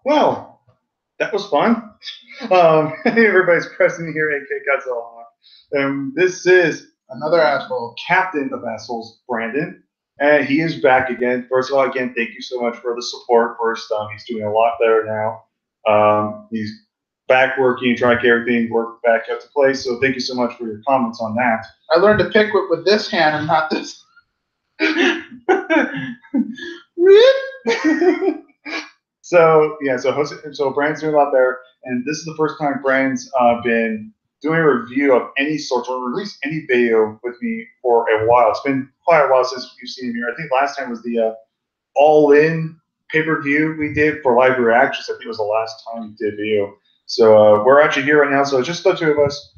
Well, that was fun. Hey, everybody's Preston here, aka Godzilla. This is Another asshole. Captain of Assholes, Brandon, and he is back again. First of all, again, thank you so much for the support. First, he's doing a lot better now. He's back working, trying to get everything work back up to place. So thank you so much for your comments on that. I learned to pick with this hand and not this. So Brandon's doing a lot better, and this is the first time Brandon's been doing a review of any sort or released any video with me for a while. It's been quite a while since you've seen him here. I think last time was the All In pay-per-view we did for live reactions. I think it was the last time we did video. So we're actually here right now. So it's just the two of us.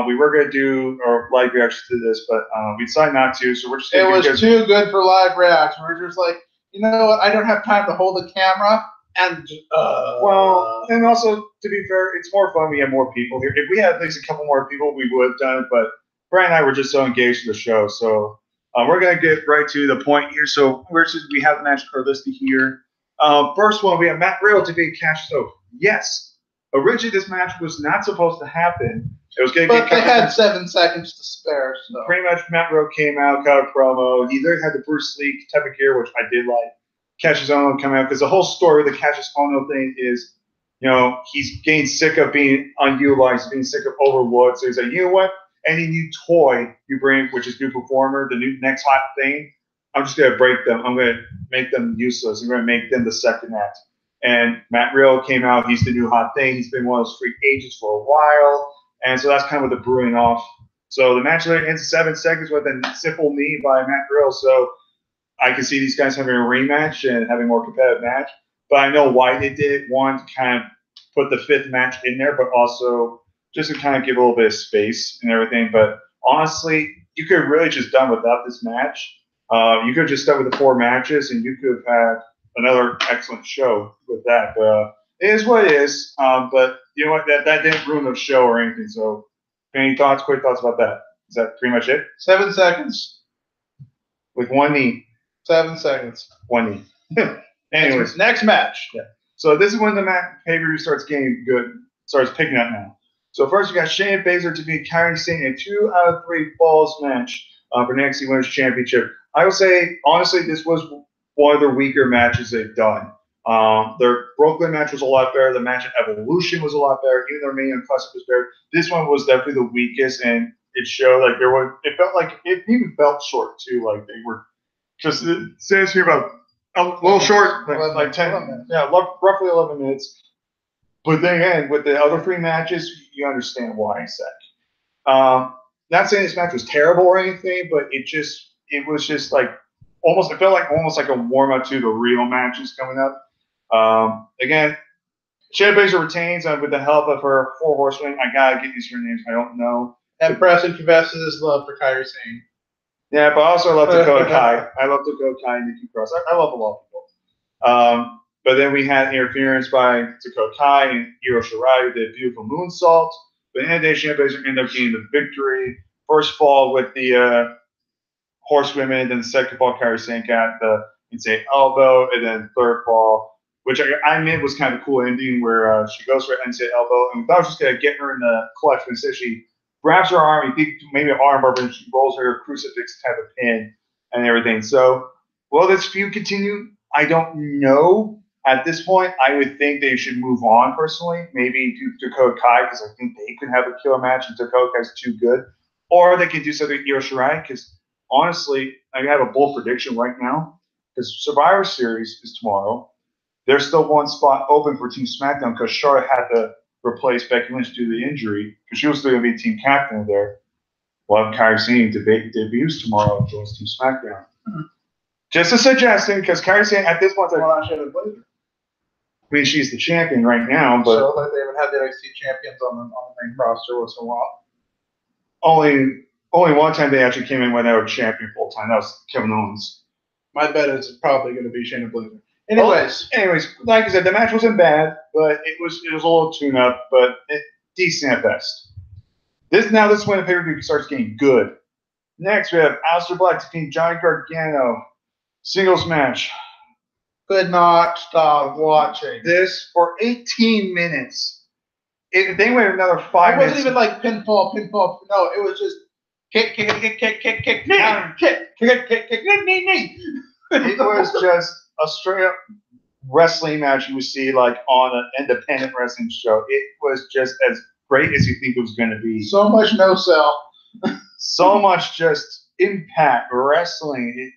We were going to do our live reactions to this, but we decided not to. So we're just. It was too good for live reaction. We're just like, you know what? I don't have time to hold the camera. And well, and also to be fair, it's more fun. We have more people here. If we had at least a couple more people, we would have done it. But Brian and I were just so engaged in the show, so we're gonna get right to the point here. So we have the match card listed here. First one, we have Matt Riddle to be Cash Soap. Yes, originally this match was not supposed to happen. It was gonna but they had 7 seconds to spare. So pretty much, Matt Riddle came out, cut a promo. He either had the Bruce Lee type of gear, which I did like. Cassius Ohno come out because the whole story with the Cassius Ohno thing is, he's getting sick of being unutilized, being sick of overlooked. So he's like, you know what? Any new toy you bring, which is new performer, the new next hot thing, I'm just gonna break them. I'm gonna make them useless. I'm gonna make them the second act. And Matt Riddle came out. He's the new hot thing. He's been one of those free agents for a while, and so that's kind of what the brewing off. So the match later ends 7 seconds with a simple knee by Matt Riddle. So I can see these guys having a rematch and having a more competitive match. But I know why they did it. One, to kind of put the 5th match in there, but also just to kind of give a little bit of space and everything. But honestly, you could have really just done without this match. You could have just stuck with the 4 matches, and you could have had another excellent show with that. But it is what it is. But you know what? That didn't ruin the show or anything. So any thoughts, quick thoughts about that? Is that pretty much it? 7 seconds. With one knee. 7 seconds. One knee. Anyways, next match. Yeah. So this is when the pay-per-view starts getting good, starts picking up now. So first, we got Shayna Baszler to be Kairi Sane in a 2 out of 3 falls match for NXT Women's Championship. I would say, honestly, this was one of the weaker matches they've done. Their Brooklyn match was a lot better. The match at Evolution was a lot better. Even their Mania Classic was better. This one was definitely the weakest, and it showed like there was. It felt like it even felt short too. Like they were. Just it says here about a little short, like 10 minutes. Yeah, roughly 11 minutes. But then again, with the other 3 matches, you understand why I said. Not saying this match was terrible or anything, but it was just like almost. It felt like almost like a warm up to the real matches coming up. Again, Shayna Baszler retains with the help of her 4 horsemen. I gotta get these names. I don't know. And Preston confesses his love for Kairi Sane. Yeah, but also I love Dakota Kai. I love Dakota Kai and Nikki Cross. I love a lot of people. But then we had interference by Dakota Kai and Io Shirai who did a beautiful moonsault. But in the end of the day, Shayna Baszler ended up getting the victory. First fall with the horsewomen, then the second fall, Kairi Sane got the insane elbow, and then third fall, which I admit was kind of a cool ending where she goes for an insane elbow, and we thought I was just going to get her in the clutch, but instead she grabs her arm, you think maybe an arm bar, but she rolls her crucifix type of pin and everything. So, will this feud continue? I don't know. At this point, I would think they should move on personally. Maybe do Dakota Kai, because I think they could have a killer match, and Dakota Kai's too good. Or they could do something with Io Shirai, because honestly, I have a bold prediction right now, because Survivor Series is tomorrow. There's still one spot open for Team SmackDown, because Charlotte had to replace Becky Lynch due to the injury, because she was still going to be team captain there. We'll have Kairi Sane debuts tomorrow and joins Team SmackDown. Just a suggestion, because Kairi Sane at this point, I mean, she's the champion right now, but so like they haven't had the NXT champions on the main roster once in a while. Only one time they actually came in when they were champion full time. That was Kevin Owens. My bet is it's probably going to be Shayna Baszler. Anyways, like I said, the match wasn't bad, but it was a little tune-up, but decent at best. This is when the pay-per-view starts getting good. Next, we have Aleister Black defeating Johnny Gargano. Singles match. Could not stop watching. This for 18 minutes. If they went another 5 It minutes. wasn't even like pinfall. No, it was just kick, counter, kick, knee. It was just a straight up wrestling match you would see like on an independent wrestling show. It was just as great as you think it was going to be. So much no sell. So much just impact wrestling.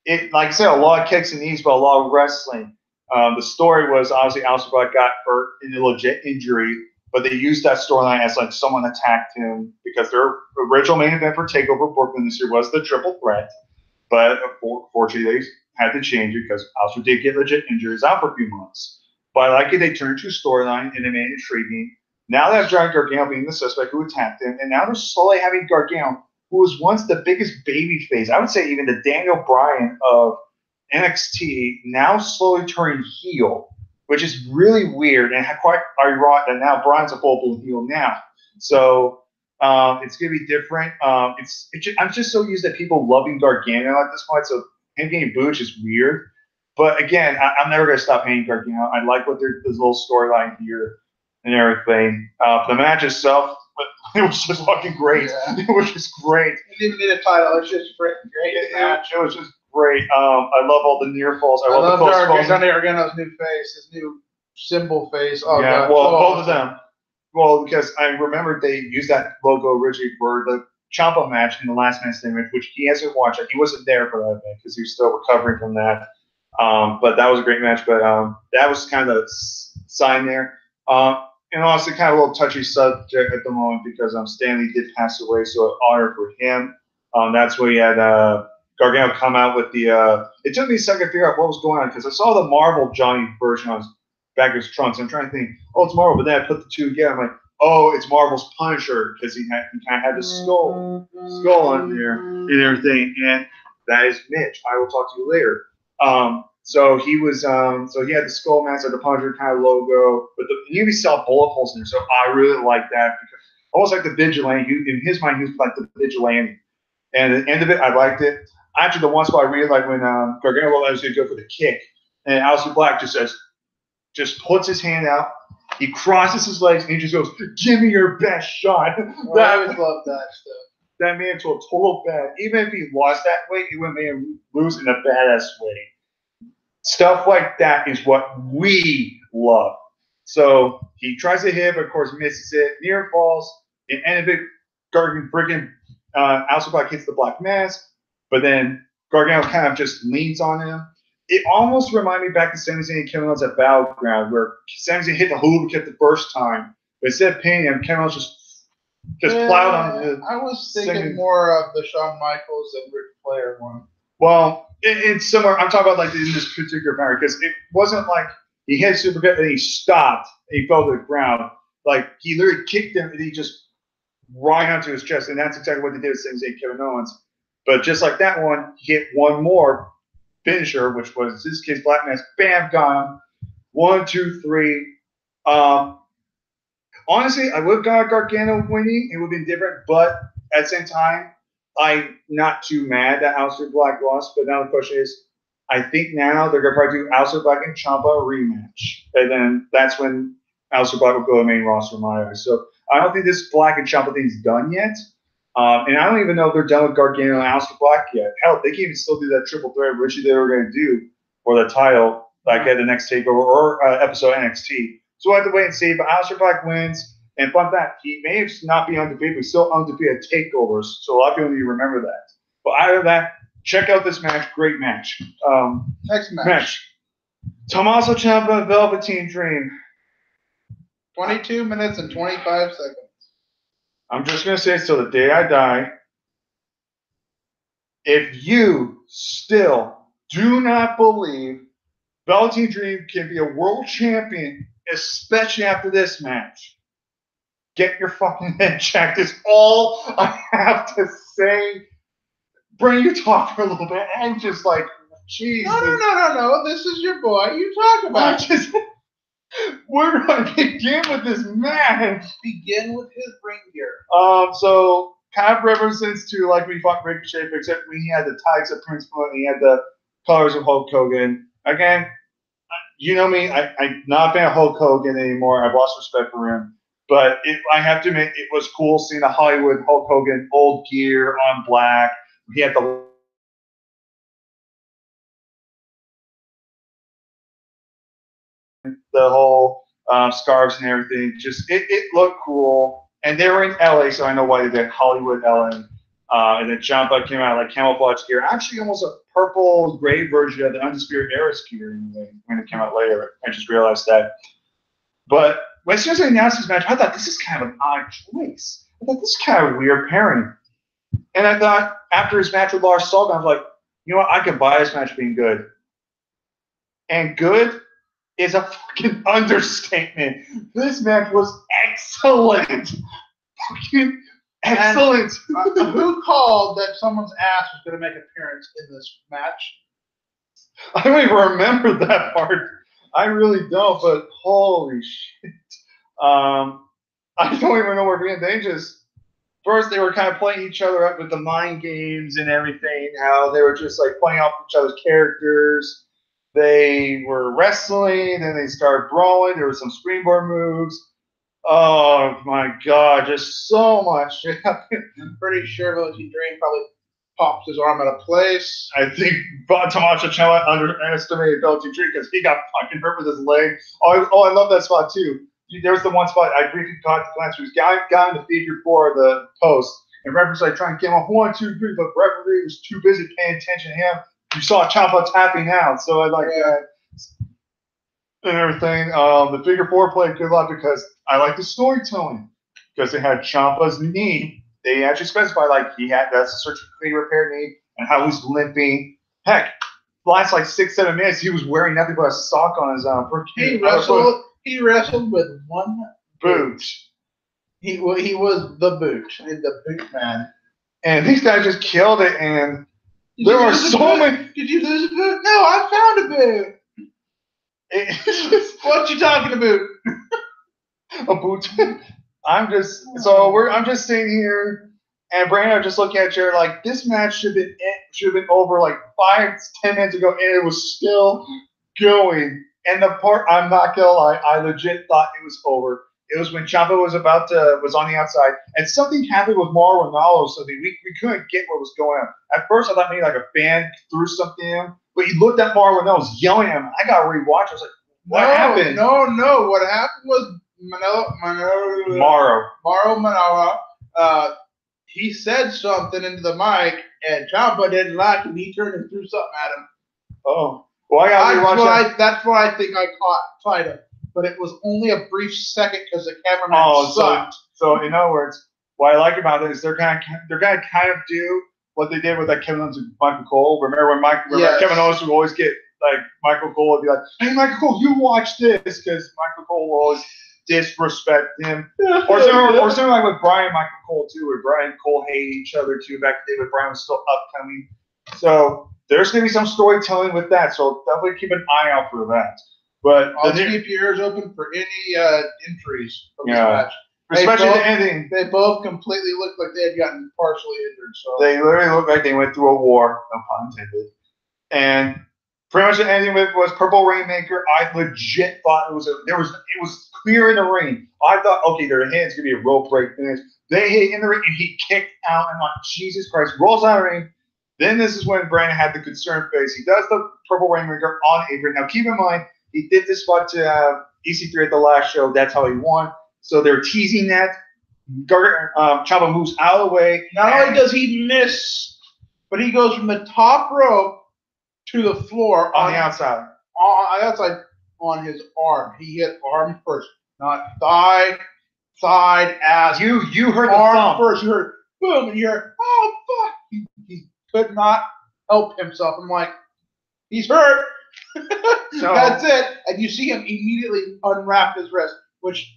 It like I said, a lot of kicks and knees, but a lot of wrestling. The story was obviously Aleister Black got hurt in a legit injury, but they used that storyline as like someone attacked him because their original main event for Takeover Brooklyn this year was the triple threat. But unfortunately, they had to change it because Aleister did get legit injuries out for a few months. But I like it, they turned to a storyline and they made it intriguing. Now they have Johnny Gargano being the suspect who attacked him, and now they're slowly having Gargano, who was once the biggest babyface, I would say even the Daniel Bryan of NXT, now slowly turning heel, which is really weird and quite ironic that now Bryan's a full-blown heel now. So it's going to be different. I'm just so used to people loving Gargano at this point, so him getting booed is just weird. But again, I'm never going to stop hating Gargano. I like what this little storyline here and everything. The match itself, it was just fucking great. Yeah. It was just great. It didn't need a title. It was just freaking great. It was just great. I love all the near falls. I love the Johnny Gargano's new face, his new symbol face. Oh, yeah, God. well, both of them. Well, because I remember they used that logo originally for the Ciampa match in the last man's image, which he hasn't watched. He wasn't there for that event because he was still recovering from that. But that was a great match. But that was kind of the sign there. And also kind of a little touchy subject at the moment because Stanley did pass away, so an honor for him. That's where he had Gargano come out with the. It took me a second to figure out what was going on because I saw the Marvel Johnny version on his back of his trunks. I'm trying to think, oh, it's Marvel, but then I put the two together. I'm like, oh, it's Marvel's Punisher because he kind of had the skull on there and everything, and that is Mitch. I will talk to you later. So he was, so he had the skull mask or the Punisher kind of logo, but you even saw bullet holes in there. So I really like that because almost like the vigilante. In his mind, he was like the vigilante. And at the end of it, I liked it. Actually, the one spot I really liked when Gargano was going to go for the kick, and Aleister Black just puts his hand out. He crosses his legs and he just goes, "Give me your best shot." Well, I always love that stuff. That made him to a total bad. Even if he lost that weight, he wouldn't make him lose in a badass way. Stuff like that is what we love. So he tries to hit, but of course misses it. Near falls. And end of it, freaking Aleister Black hits the black mask, but then Gargano kind of just leans on him. It almost reminded me back to Sami Zayn and Kevin Owens at Battleground, where Sami Zayn hit the hula kick the first time, but instead of pinning him, Kevin Owens just plowed on the. I was thinking more of the Shawn Michaels and Ric Flair one. Well, it's similar. I'm talking about like in this particular matter because it wasn't like he hit super good and he stopped and he fell to the ground. Like he literally kicked him and he just right onto his chest, and that's exactly what they did with Sami Zayn and Kevin Owens. But just like that one, he hit one more finisher, which was in this case Black Mask. Bam, got him. 1, 2, 3. Honestly, I would have got Gargano winning. It would have been different, but at the same time, I'm not too mad that Aleister Black lost. But now the question is, I think now they're going to probably do Aleister Black and Ciampa rematch. And then that's when Aleister Black will go to the main roster in my eyes. So I don't think this Black and Ciampa thing is done yet. And I don't even know if they're done with Gargano and Aleister Black yet. Hell, they can even still do that triple threat Richie they were going to do for the title, like at the next Takeover or episode of NXT. So we'll have to wait and see. But Aleister Black wins. And fun fact, he may not be undefeated, but still undefeated at Takeovers. So a lot of people need to remember that. But out of that, check out this match. Great match. Next match. Tommaso Ciampa, Velveteen Dream. 22 minutes and 25 seconds. I'm just going to say this till the day I die. If you still do not believe Velveteen Dream can be a world champion, especially after this match, get your fucking head checked. Is all I have to say. Bring your talk for a little bit. I'm just like, Jesus. No. This is your boy. You talk about it. We're going to begin with this match. Begin with his ring gear. So kind of references to like when he fought Ricochet, except when he had the tights of Prince Puma and he had the colors of Hulk Hogan. Again, you know me, I'm not a fan of Hulk Hogan anymore. I've lost respect for him. But I have to admit, it was cool seeing the Hollywood Hulk Hogan old gear on black. He had the whole scarves and everything. Just it looked cool. And they were in LA, so I know why they did Hollywood LA. And then Ciampa came out like camouflage gear. Actually, almost a purple gray version of the Undisputed Era's gear when it came out later. I just realized that. But as soon as they announced this match, I thought this is kind of an odd choice. I thought this is kind of a weird pairing. And I thought after his match with Lars Sullivan, I was like, you know what? I could buy this match being good. And good is a fucking understatement. This match was excellent. Fucking excellent. And, who called that someone's ass was going to make an appearance in this match? I don't even remember that part. I really don't, but holy shit. I don't even know where being. They just, first they were kind of playing each other up with the mind games and everything, how they were just like playing off each other's characters. They were wrestling, then they started brawling. There were some springboard moves. Oh my God, just so much shit happened. I'm pretty sure Velveteen Dream probably popped his arm out of place. I think Tommaso Ciampa underestimated Velveteen Dream because he got fucking hurt with his leg. Oh, I love that spot too. There's the one spot I briefly caught the glance. He got in the figure 4 of the post, and referee's like trying to get him off 1, 2, 3, but referee was too busy paying attention to him. You saw Ciampa tapping out, so I like that and everything. The figure 4 played good luck because I like the storytelling because they had Ciampa's knee. They actually specified like that's a surgically repaired knee and how he's limping. Heck, the last like 6-7 minutes he was wearing nothing but a sock on his He wrestled with one boot. He was the boot, the boot man. And these guys just killed it. And there are so many. Did you lose a boot? No, I found a boot. What you talking about? A boot. I'm just sitting here, and Brandon just looking at you like this match should have been over like 5-10 minutes ago, and it was still going. And the part I'm not gonna lie, I legit thought it was over. It was when Ciampa was on the outside, and something happened with Mauro Ranallo, so we couldn't get what was going on. At first, I thought maybe like a fan threw something at him, but he looked at Mauro Ranallo, was yelling at him. I got to rewatch. I was like, what happened? No. What happened was Mauro Ranallo. He said something into the mic, and Ciampa didn't like it. He turned and threw something at him. Oh, well, I got to rewatch that. That's what I think I caught him. But it was only a brief second because the cameraman sucked. So in other words, what I like about it is they're gonna kind of do what they did with like Kevin Owens and Michael Cole. Remember Kevin Owens would always get like Michael Cole would be like, "Hey Michael Cole, you watch this," because Michael Cole will always disrespect him. or something like with Brian Michael Cole too, where Brian and Cole hated each other too back in the day when Brian was still upcoming. So there's gonna be some storytelling with that. So definitely keep an eye out for that. But I'll keep your ears open for any entries from this match. Especially the ending. They both completely looked like they had gotten partially injured. So they literally looked like they went through a war, no pun intended. And pretty much the ending was Purple Rainmaker. I legit thought it was clear in the ring. I thought, okay, their hands gonna be a rope break finish. They hit in the ring and he kicked out. I'm like, Jesus Christ, rolls out of the ring. Then this is when Brandon had the concerned face. He does the Purple Rainmaker on apron. Now keep in mind, he did this spot to EC3 at the last show. That's how he won. So they're teasing that. Ciampa moves out of the way. Not only does he miss, but he goes from the top rope to the floor on the outside. On his arm. He hit arm first, not thigh, side, ass. You heard the arm thump first. You heard boom, and you heard, oh fuck. He could not help himself. I'm like, he's hurt. So that's it. And you see him immediately unwrap his wrist, which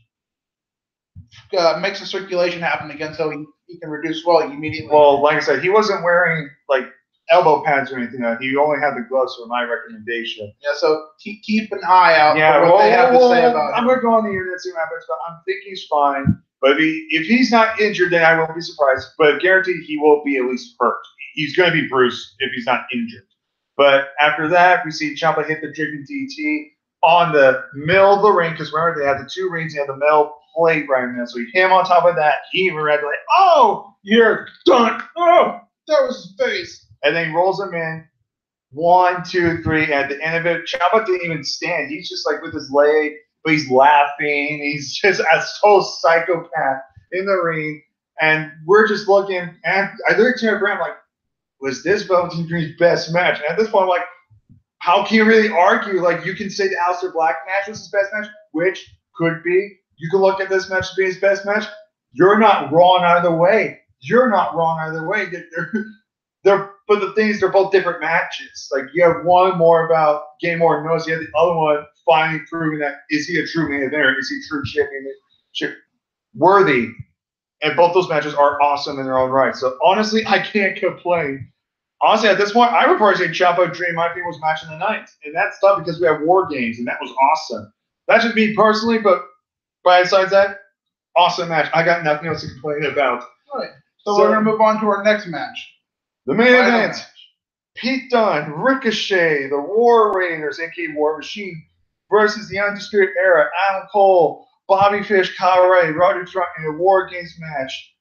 makes the circulation happen again, so he can reduce swelling immediately. Well, like I said, he wasn't wearing like elbow pads or anything. He only had the gloves for my recommendation. Yeah, so keep an eye out for what they have to say about him. I'm going to go on the internet and see what happens, but I think he's fine. But if he's not injured, then I won't be surprised. But guaranteed he will be at least hurt. He's going to be bruised if he's not injured. But after that, we see Ciampa hit the Dragon DT. on the middle of the ring, because remember they had the two rings, they had the metal plate right in there. So he hit him on top of that. He even read like, "Oh, you're done." Oh, that was his face. And then he rolls him in. 1, 2, 3. At the end of it, Ciampa didn't even stand. He's just like with his leg, but he's laughing. He's just a total psychopath in the ring. And we're just looking, and I looked to Brand like, was this Velveteen Dream's best match? And at this point, I'm like, how can you really argue? Like, you can say the Aleister Black match was his best match, which could be. You can look at this match as being his best match. You're not wrong either way. You're not wrong either way. But the thing is, they're both different matches. Like, you have one more about getting more notice. You have the other one finally proving that, is he a true main eventer? Is he a true championship worthy? And both those matches are awesome in their own right. So, honestly, I can't complain. Honestly, at this point, I would probably say Ciampa Dream, my favorite was match of the night. And that's tough because we have War Games, and that was awesome. That's just me personally, but besides that, awesome match. I got nothing else to complain about. All right. So we're going to move on to our next match. The main event. Pete Dunne, Ricochet, the War Raiders, aka War Machine, versus the Undisputed Era, Adam Cole, Bobby Fish, Kyle O'Reilly, Roger Trump in a War Games match.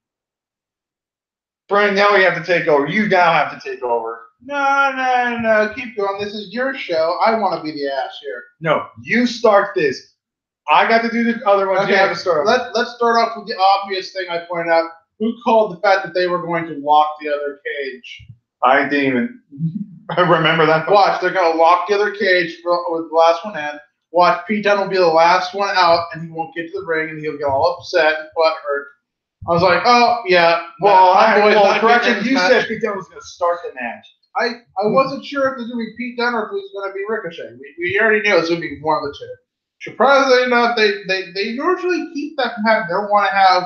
Brian, now we have to take over. You now have to take over. No. Keep going. This is your show. I want to be the ass here. No, you start this. I got to do the other ones. Okay, you have to start. Let's start off with the obvious thing I pointed out. Who called the fact that they were going to lock the other cage? I didn't even remember that. Watch, they're going to lock the other cage with the last one in. Watch, Pete Dunne will be the last one out, and he won't get to the ring, and he'll get all upset and butthurt. I was like, oh, yeah. Well, correction, you said Pete Dunne was going to start the match. I wasn't sure if it was going to be Pete Dunne or if it was going to be Ricochet. We already knew it was going to be one of the two. Surprisingly enough, they usually keep that from happening. They don't want to have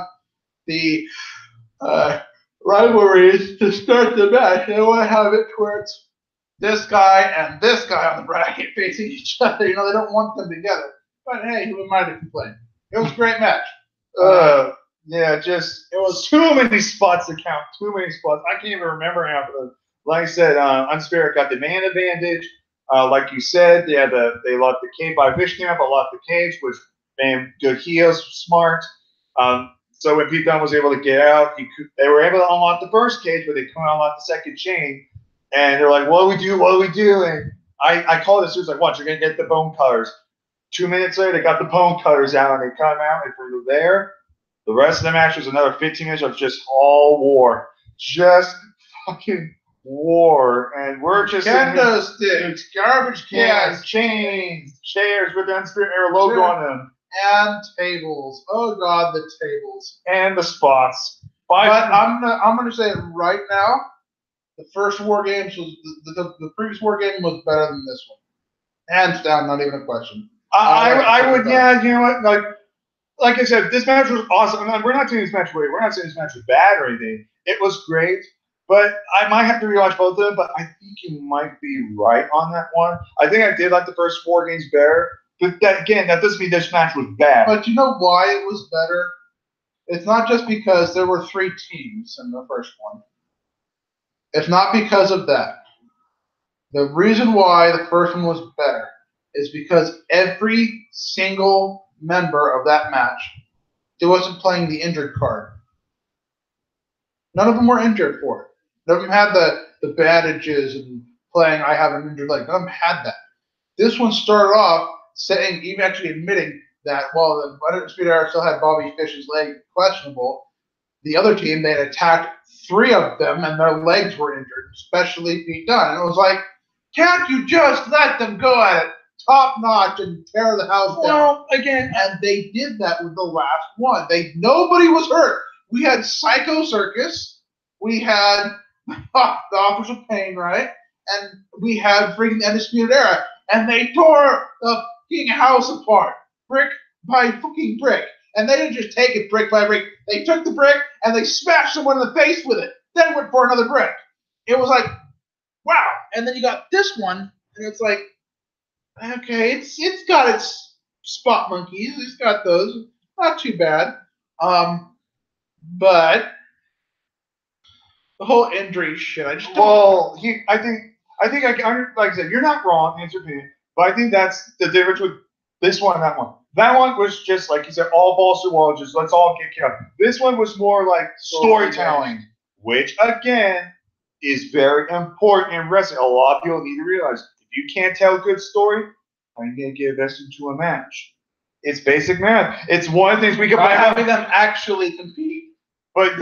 the rivalries to start the match. They want to have it towards this guy and this guy on the bracket facing each other. You know, they don't want them together. But hey, who am I to complain? It was a great match. Yeah, just it was too many spots to count. Too many spots. I can't even remember half of them. Like I said, Undisputed got the man advantage. Like you said, they locked the cage by Vishkamp. I locked the cage, which made good heels, smart. So when Pete Dunne was able to get out, they were able to unlock the first cage, but they couldn't unlock the second chain. And they're like, what do we do? What do we do? And I called it as soon as watch, you're going to get the bone cutters. 2 minutes later, they got the bone cutters out, and they come out. And from there, the rest of the match was another 15 minutes of just all war. Just fucking war. And we're just kendo sticks, garbage cans, chains, chairs with the Undisputed Era logo on them. And tables. Oh God, the tables. And the spots. But I'm gonna say it right now. The first War Games was the previous War Game was better than this one. Hands down, not even a question. I would, yeah, you know what? Like I said, this match was awesome. We're not saying this match was we're not saying this match was bad or anything. It was great, but I might have to rewatch both of them. But I think you might be right on that one. I think I did like the first War Games better. But that doesn't mean this match was bad. But you know why it was better? It's not just because there were 3 teams in the first one. It's not because of that. The reason why the first one was better is because every single member of that match, it wasn't playing the injured card. None of them were injured for it. None of them had the bandages and playing I have an injured leg. None of them had that. This one started off saying, even actually admitting that while the Undisputed Era still had Bobby Fish's leg questionable, the other team, they had attacked 3 of them and their legs were injured, especially Pete Dunne. And it was like, can't you just let them go at it top notch and tear the house down? Well, again, and they did that with the last one. Nobody was hurt. We had Psycho Circus, we had the Authors of Pain, right? And we had freaking Undisputed Era, and they tore the fucking house apart, brick by fucking brick. And they didn't just take it brick by brick. They took the brick and they smashed someone in the face with it. Then went for another brick. It was like, wow. And then you got this one, and it's like, okay, it's got its spot monkeys. It's got those. Not too bad. But the whole injury shit, I just don't. Well, I think like I said, you're not wrong, answer opinion, but I think that's the difference with This one, that one. That one was just, like you said, all balls to the wall, just let's all get killed. This one was more like storytelling, which, again, is very important in wrestling. A lot of people need to realize, if you can't tell a good story, how are you going to get invested into a match? It's basic math. It's one of the things we can by having them actually compete. But,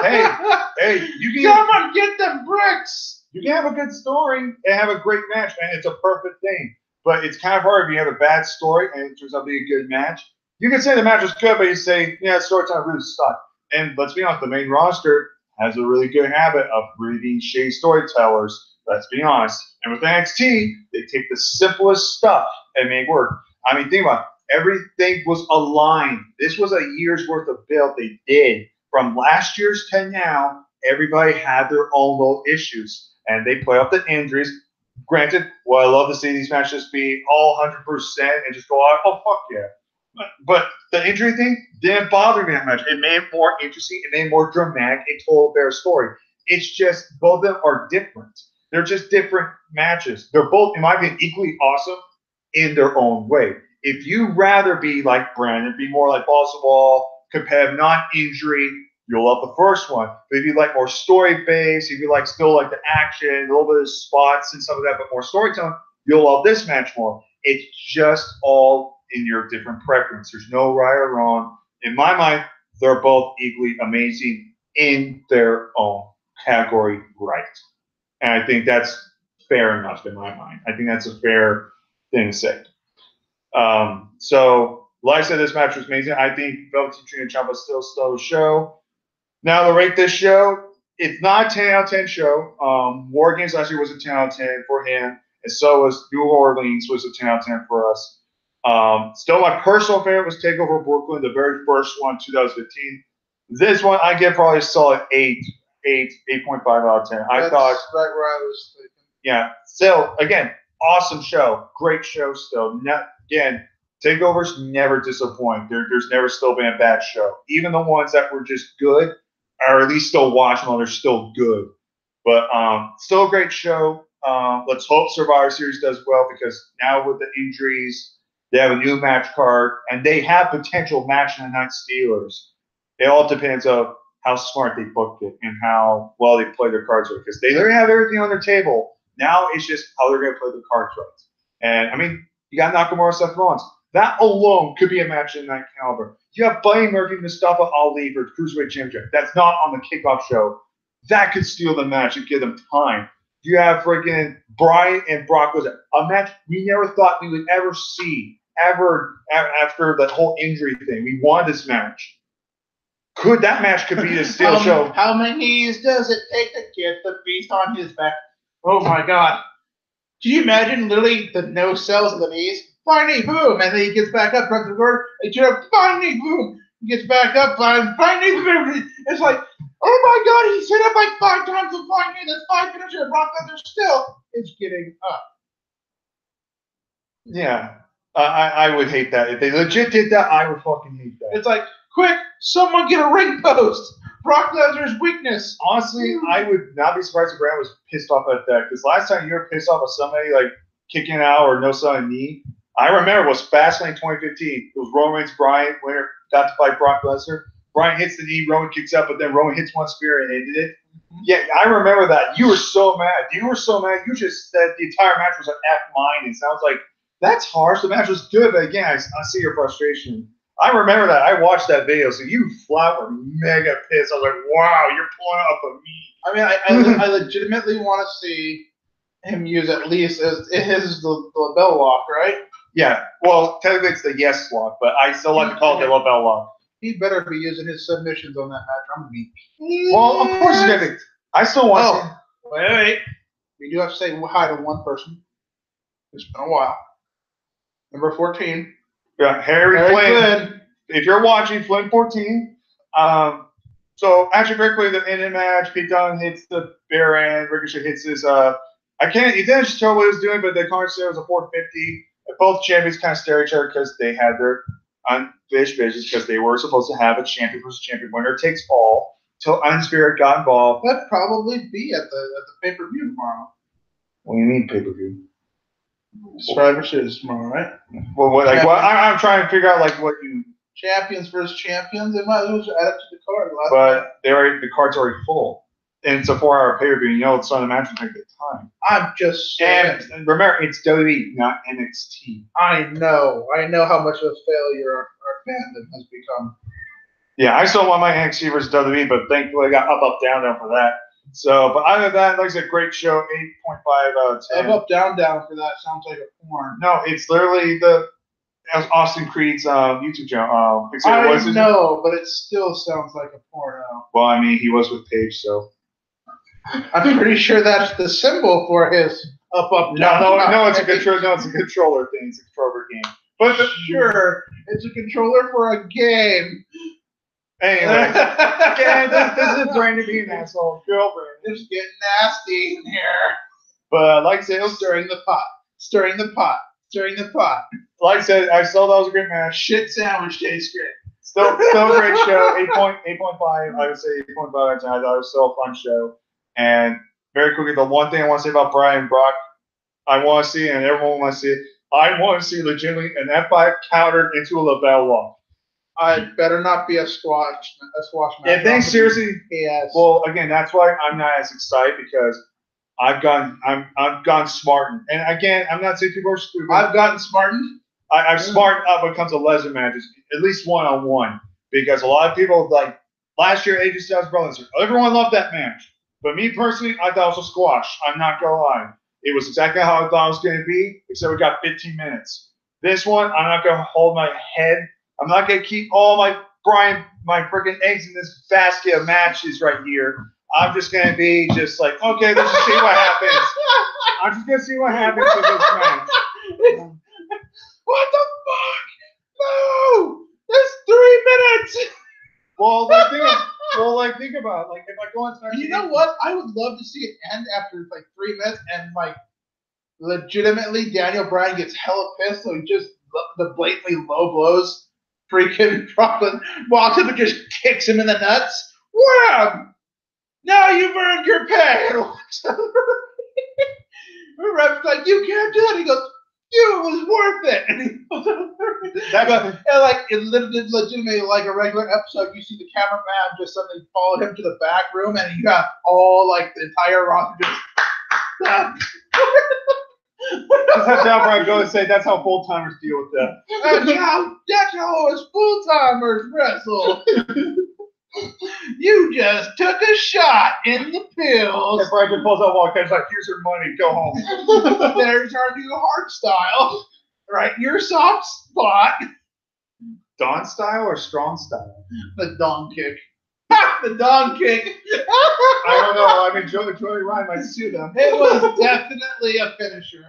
hey, you can... Come on, get them bricks! You can have a good story and have a great match, man. It's a perfect thing. But it's kind of hard if you have a bad story and it turns out to be a good match. You can say the match was good, but you say, yeah, storytelling really sucked. And let's be honest, the main roster has a really good habit of really being shady storytellers. Let's be honest. And with NXT, they take the simplest stuff and make it work. I mean, think about it. Everything was aligned. This was a year's worth of build they did. From last year's to now, everybody had their own little issues. And they play up the injuries. Granted, I love to see these matches be all 100% and just go out, oh, fuck yeah. But the injury thing didn't bother me that much. It made it more interesting. It made it more dramatic. It told their story. It's just both of them are different. They're just different matches. They're both, in my opinion, equally awesome in their own way. If you rather be like Brandon, be more like balls to the wall, competitive, not injury, you'll love the first one. But if you like more story-based, if you like still like the action, a little bit of spots and some of that, but more storytelling, you'll love this match more. It's just all in your different preference. There's no right or wrong. In my mind, they're both equally amazing in their own category right. And I think that's fair enough in my mind. I think that's a fair thing to say. So, like I said, this match was amazing. I think Velveteen Dream and Ciampa still stole the show. Now, to rate this show, it's not a 10 out of 10 show. War Games last year was a 10 out of 10 for him, and so was New Orleans was a 10 out of 10 for us. Still, my personal favorite was Takeover Brooklyn, the very first one, 2015. This one, I give probably a solid 8.5 out of 10. That's thought right where I was thinking. Yeah. Still, again, awesome show. Great show still. Again, Takeovers never disappoint. There's never still been a bad show. Even the ones that were just good are at least still watchable. They're still good. But still a great show. Let's hope Survivor Series does well because now with the injuries, they have a new match card, and they have potential match in the night stealers. It all depends on how smart they booked it and how well they play their cards right. Because they literally have everything on their table. Now it's just how they're going to play the cards right. And, I mean, you got Nakamura, Seth Rollins. That alone could be a match in that caliber. You have Buddy Murphy, Mustafa Ali for Cruiserweight Championship. That's not on the kickoff show. That could steal the match and give them time. You have freaking Bryan and Brock Lesnar, a match we never thought we would ever see ever after the whole injury thing. We wanted this match. That match could be the steal show. How many knees does it take to get the beast on his back? Oh my God. Can you imagine literally the no cells of the knees? Flying knee, boom, and then he gets back up, runs the guard, and flying knee, boom, he gets back up, flying knee, boom. It's like, oh my God, he's hit up like 5 times with flying knee. That's 5 finisher, and Brock Lesnar still is getting up. Yeah, I would hate that. If they legit did that, I would fucking hate that. It's like, quick, someone get a ring post. Brock Lesnar's weakness. Honestly, I would not be surprised if Brand was pissed off at that. Because last time you were pissed off at somebody like kicking out or no selling knee, I remember it was Fastlane 2015. It was Roman Reigns, Bryan, winner, got to fight Brock Lesnar. Bryan hits the knee, Roman kicks out, but then Roman hits one spear and ended it. Yeah, I remember that. You were so mad. You just said the entire match was an F line. It sounds like that's harsh. The match was good, but again, I see your frustration. I remember that. I watched that video, so you flat were mega pissed. I was like, wow, you're pulling up a me. I mean, I legitimately want to see him use at least the bell lock, right? Yeah. Well, technically it's the yes lock, but I still like to call it the bell lock. He better be using his submissions on that match. I'm going to be pissed. Well, of course he's going to be. I still want to. Wait. We do have to say hi to one person. It's been a while. Number 14. Yeah, Harry Flynn. If you're watching, Flynn 14. So actually, very quickly, the end of the match, Pete Dunne hits the bare end. Ricochet hits his. He didn't show what he was doing, but the comment said it was a 450. Both champions kind of stare at each other because they had their unfinished business because they were supposed to have a champion versus champion. Winner takes all. Till Undisputed got involved. That'd probably be at the pay-per-view tomorrow. What do you mean pay-per-view? Survivor Series tomorrow, right? Well, I'm trying to figure out like what you. Champions versus champions. They might as well just add it to the card. But the card's already full, and it's a 4-hour pay-per-view. You know, it's on the match will take the time. I'm just saying. And remember, it's WWE, not NXT. I know how much of a failure our fandom has become. Yeah, I still want my NXT versus WWE, but thankfully I got up, down for that. So, but other than that, like I said, great show, 8.5 out of 10. Up, down for that sounds like a porn. No, it's literally Austin Creed's YouTube channel. I know, but it still sounds like a porno. Well, I mean, he was with Paige, so. I'm pretty sure that's the symbol for his up, down. No, it's a controller. No, it's a controller thing. It's a controller game. But sure, it's a controller for a game. Anyway, this is going to be an asshole girlfriend. It's getting nasty in here. But like I said, stirring the pot. Like I said, I still thought it was a great match. Shit sandwich tastes great. Still a great show. 8.5. I would say 8.5 out of 10. I thought it was still a fun show. And very quickly, the one thing I want to say about Brian Brock, I want to see, and everyone wants to see it, I want to see legitimately an F5 countered into a LaBelle lock. I better not be a squash match. If they seriously, yes. Well, again, that's why I'm not as excited because I've gone smartened. And again, I'm not saying people are stupid. I've gotten smartened. I've smartened up when it comes to lesser matches, at least one-on-one, because a lot of people like last year, AJ Styles Brothers. Everyone loved that match, but me personally, I thought it was a squash. I'm not gonna lie. It was exactly how I thought it was going to be, except we got 15 minutes. This one, I'm not going to hold my head. I'm not going to keep all my freaking eggs in this basket of matches right here. I'm just going to be just like, okay, let's just see what happens. I'm just going to see what happens with this match. What the fuck? No! That's 3 minutes! Well, think about it. Like, if I go on you know what? I would love to see it end after like 3 minutes and like legitimately Daniel Bryan gets hella pissed, so he just the blatantly low blows freaking Brooklyn, walks up and just kicks him in the nuts. Wham! Now you've earned your pay. And walks over. The ref's like, you can't do that. He goes, it was worth it. And he goes over. And like it legitimately like a regular episode, you see the cameraman just suddenly followed him to the back room, and you got all like the entire roster just. That's how I go and say that's how full timers deal with that. That's how us full timers wrestle. You just took a shot in the pills. And Brian pulls out walk, he's like, here's your money, go home. There's our new hard style. Right, your soft spot. Dawn style or strong style? The Dawn kick. The Dawn kick. I don't know. I mean, Joey Ryan might sue them. It was definitely a finisher.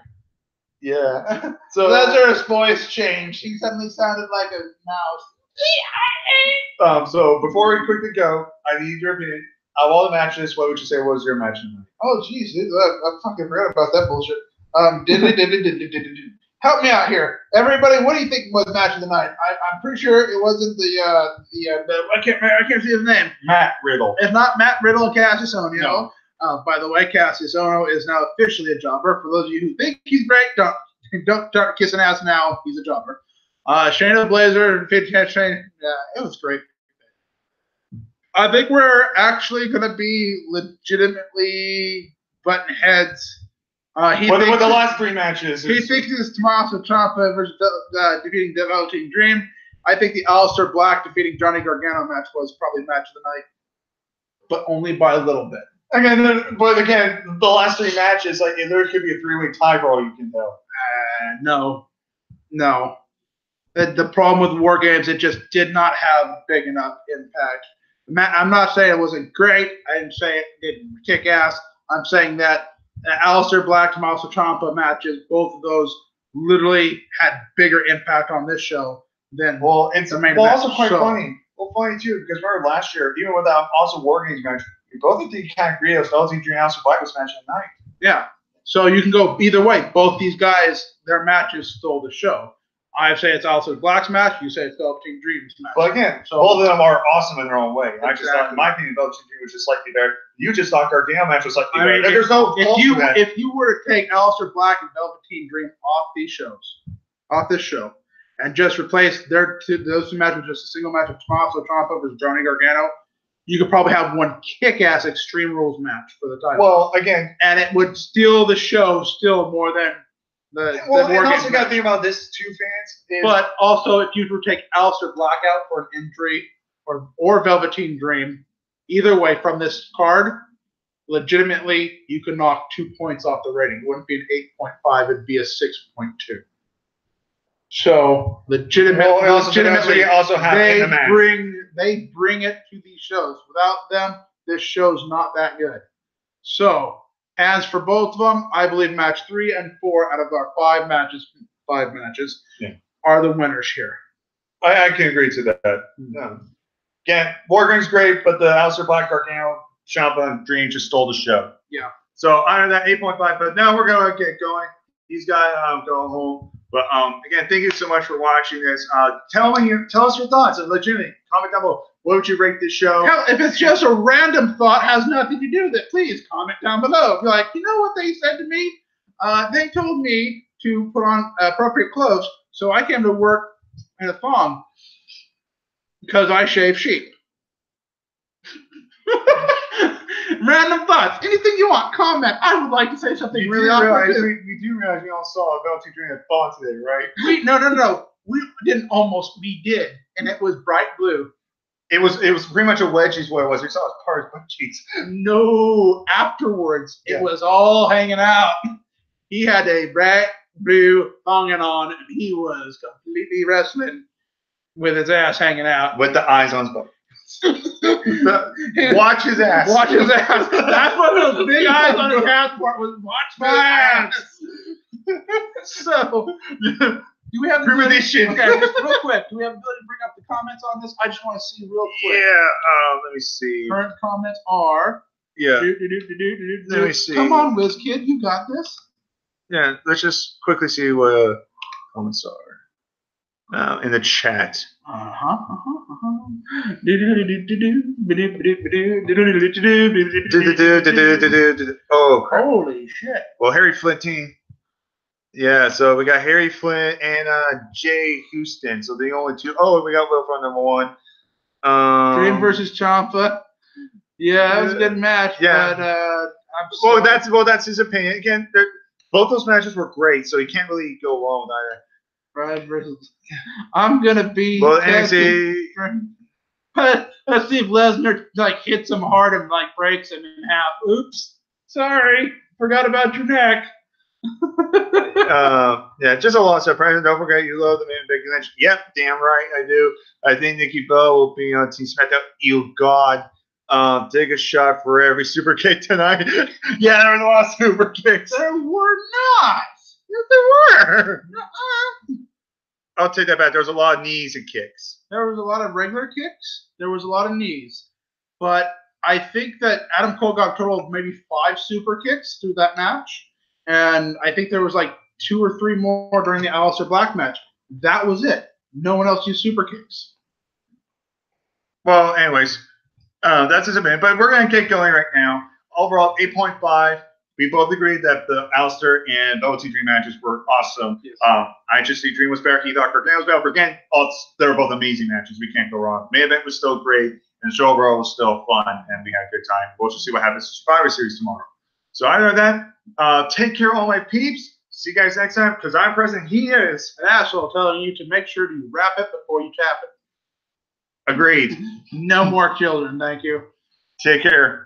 Yeah. So Lazarus' voice changed. He suddenly sounded like a mouse. So before we quickly go, I need your opinion. Of all the matches, what would you say was your match tonight? Oh, jeez. I fucking forgot about that bullshit. Help me out here, everybody. What do you think was match of the night? I'm pretty sure it wasn't the I can't see his name. Matt Riddle. It's not Matt Riddle and Cassius Ohno. No. By the way, Cassius Ohno is now officially a jobber. For those of you who think he's great, don't start kissing ass now. He's a jobber. Shayna Baszler, Shayna. It was great. I think we're actually going to be legitimately butting heads. With the last 3 matches. He thinks it's Tommaso Ciampa versus defeating the Velveteen Dream. I think the Aleister Black defeating Johnny Gargano match was probably match of the night, but only by a little bit. Again, the last 3 matches, like there could be a 3-way tie for all you can tell. No. The problem with War Games, it just did not have big enough impact. I'm not saying it wasn't great. I didn't say it didn't kick ass. I'm saying that Aleister Black, Tommaso Ciampa matches, both of those literally had bigger impact on this show than it's the main match. Also quite funny. Well, funny too, because remember last year, even with that also War Games match, we both think you kind of agree that Velveteen Dream and Aleister Black was match of the night. Yeah. So you can go either way. Both these guys, their matches stole the show. I say it's Alistair Black's match. You say it's Velveteen Dream's match. But again, both of them are awesome in their own way. Exactly. I just thought, in my opinion, Velveteen Dream was just slightly better. You just thought Gargano match was slightly better. There's no if you were to take Alistair Black and Velveteen Dream off this show, and just replace those two matches with just a single match of Tommaso Ciampa versus Johnny Gargano, you could probably have one kick-ass Extreme Rules match for the title. Well, again, and it would steal the show still more than. And also got to think about this too, fans. But also, if you were to take Alistair Black out for an injury or Velveteen Dream, either way from this card, legitimately, you could knock 2 points off the rating. It wouldn't be an 8.5; it'd be a 6.2. So legitimately, they bring it to these shows. Without them, this show's not that good. So. As for both of them, I believe match 3 and 4 out of our 5 matches are the winners here. I can agree to that. Again, Morgan's great, but the Alistair Black, Gargano, Ciampa, and Dream just stole the show. Yeah. So out of that 8.5, but now we're going to get going. These guys go home. But again, thank you so much for watching this. Tell us your thoughts. And legitimately, comment down below. What would you rate this show? Hell, if it's just a random thought, has nothing to do with it, please comment down below. If you're like, you know what they said to me? They told me to put on appropriate clothes, so I came to work in a thong because I shave sheep. Random thoughts. Anything you want, comment. I would like to say something really awkward. We do realize we all saw Velveteen Dream at thong today, right? No. We didn't almost. We did, and it was bright blue. It was pretty much a wedgie's what it was. We saw his part of butt cheeks. No, afterwards it was all hanging out. He had a bright blue thonging on, and he was completely wrestling with his ass hanging out. With the eyes on his butt. Watch his ass. Watch his ass. That's what those big eyes on his passport was. Watch my ass. So. Do we have the premonition? Okay, just real quick. Do we have the ability to bring up the comments on this? I just want to see real quick. Yeah. Let me see. Current comments are. Yeah. Let me see. Come on, WizKid, you got this. Yeah. Let's just quickly see what comments are in the chat. Oh, crap. Holy shit. Well, Harry Flintine. Yeah, so we got Harry Flint and Jay Houston. So the only two. Oh, we got Will from number 1. Dream versus Ciampa. Yeah, that was a good match. Yeah. But, that's his opinion. Again, both those matches were great, so you can't really go wrong with either. Right versus. I'm gonna be. Well, NXT. Let's see if Lesnar hits him hard and breaks him in half. Oops, sorry, forgot about your neck. Yeah, just a lot of surprise. Don't forget, you love the man big convention. Yep, damn right, I do. I think Nikki Bella will be on Team SmackDown. You God, take a shot for every super kick tonight. Yeah, there was a lot of super kicks. There were not. Yes, there were. I'll take that back. There was a lot of knees and kicks. There was a lot of regular kicks. There was a lot of knees, but I think that Adam Cole got a total of maybe 5 super kicks through that match. And I think there was 2 or 3 more during the Alistair Black match. That was it. No one else used super kicks. Well, anyways, that's his opinion. But we're going to get going right now. Overall, 8.5. We both agreed that the Alistair and Velveteen Dream matches were awesome. Yes. I just think Dream was better. He thought Gargano was better. But again, they were both amazing matches. We can't go wrong. Main event was still great. And the show overall was still fun. And we had a good time. We'll just see what happens in Survivor Series tomorrow. So other than that, take care, all my peeps. See you guys next time. Because I'm present. He is an asshole telling you to make sure to wrap it before you tap it. Agreed. No more children. Thank you. Take care.